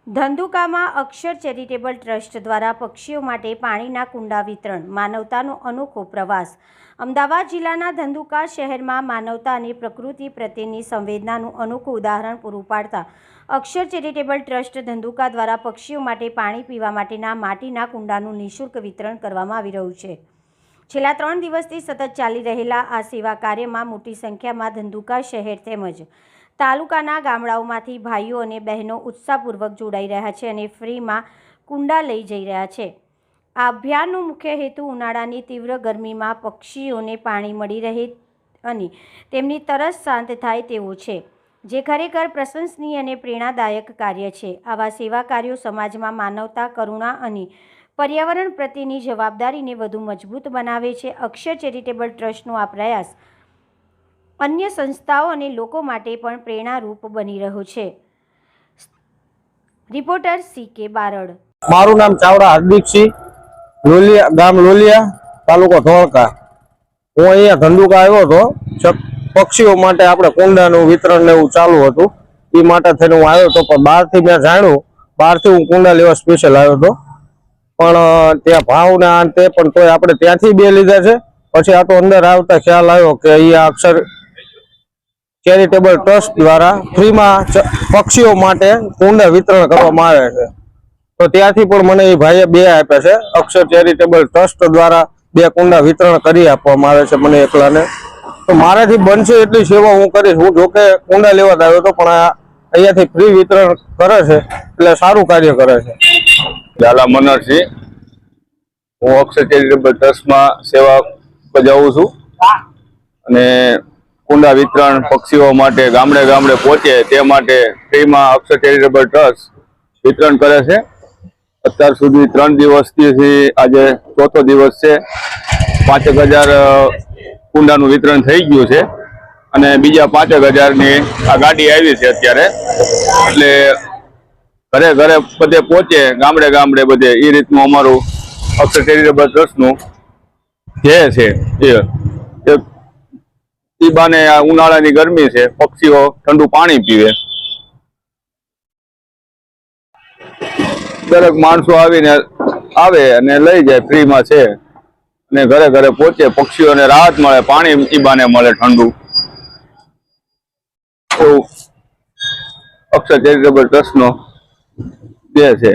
ધંધુકામાં અક્ષર charitable trust દ્વારા પક્ષીઓ માટે પાણીના કુંડા વિતરણ, માનવતાનો અનોખો પ્રવાસ। અમદાવાદ જિલ્લાના ધંધુકા શહેરમાં માનવતા અને પ્રકૃતિ પ્રત્યેની સંવેદનાનું અનોખું ઉદાહરણ પૂરું પાડતા અક્ષર ચેરિટેબલ ટ્રસ્ટ ધંધુકા દ્વારા પક્ષીઓ માટે પાણી પીવા માટેના માટીના કુંડાનું નિઃશુલ્ક વિતરણ કરવામાં આવી રહ્યું છે। છેલ્લા 3 દિવસથી સતત ચાલી રહેલા આ સેવા કાર્યમાં મોટી સંખ્યામાં ધંધુકા શહેર તેમજ તાલુકાના ગામડાઓમાંથી ભાઈઓ અને બહેનો ઉત્સાહપૂર્વક જોડાઈ રહ્યા છે અને ફ્રીમાં કુંડા લઈ જઈ રહ્યા છે। આ અભિયાનનો મુખ્ય હેતુ ઉનાળાની તીવ્ર ગરમીમાં પક્ષીઓને પાણી મળી રહે અને તેમની તરસ શાંત થાય તેવો છે, જે ખરેખર પ્રશંસનીય અને પ્રેરણાદાયક કાર્ય છે। આવા સેવા કાર્યો સમાજમાં માનવતા, કરુણા અને પર્યાવરણ પ્રત્યેની જવાબદારીને વધુ મજબૂત બનાવે છે। અક્ષર ચેરિટેબલ ટ્રસ્ટનો આ પ્રયાસ अन्य संस्थाओं और लोगों माटे पण प्रेरणारूप बनी रह्यो छे। Reporter CK Barad. मारू नाम चावड़ा हार्दिक सिंह, लोलिया गाम लोलिया तालुको धोळका। हूँ अहींया धंधुका आव्यो तो पक्षीओ माटे आपणे कूंडानुं वितरण ने एवुं चालू हतुं, ई माटे थईने हूँ आव्यो तो। पण बहारथी मैं जाण्युं, बहारथी हूँ कूंडा लेवा स्पेशल आव्यो तो, पण त्यां भाव ने आ ते पण तोय आपणे त्यांथी बे लीधा छे। पछी आ तो अंदर आवता ख्याल आव्यो के अहींया अक्षर चेरिटेबल ट्रस्ट द्वारा फ्री में पक्षीओ माटे कूंडा वितरण करवामां आवे छे, तो त्याथी पण मने ए भाईए बे आप्या छे। अक्षर चेरिटेबल ट्रस्ट द्वारा 2 कूंडा वितरण करी आपवामां आवे छे मने एकलाने। तो माराथी बनशे एटली सेवा हूँ करीश। हूँ जो के कूंडा लेवा आव्यो तो, पण अहींयाथी फ्री वितरण करे छे એટલે સારું કાર્ય કરે છે। ઝાલા મનોહરસિંહ, હું અક્ષર ચેરિટેબલ ટ્રસ્ટમાં સેવા બજાવું છું અને કુંડા વિતરણ પક્ષીઓ માટે ગામડે ગામડે પહોંચે તે માટે ફ્રીમાં અક્ષર ચેરિટેબલ ટ્રસ્ટ વિતરણ કરે છે। અત્યાર સુધી 3 દિવસથી આજે 4થો દિવસ છે। 5000 કુંડાનું વિતરણ થઈ ગયું છે અને બીજા 5000ની આ ગાડી આવી છે અત્યારે, એટલે ઘરે ઘરે બધે પહોંચે, ગામડે ગામડે બધે। એ રીતનું અમારું અક્ષર ચેરિટેબલ ટ્રસ્ટનું ધ્યેય છે। એ બાને આ ઉનાળાની ગરમી છે, પક્ષીઓ ઠંડુ પાણી પીવે, દરેક માણસો આવીને આવે અને લઈ જાય, ફ્રીમાં છે અને ઘરે ઘરે પહોંચે, પક્ષીઓને રાહત મળે, પાણી ઈ બાને મળે ઠંડુ। અક્ષર ચેરિટેબલ ટ્રસ્ટનો ધ્યેય છે।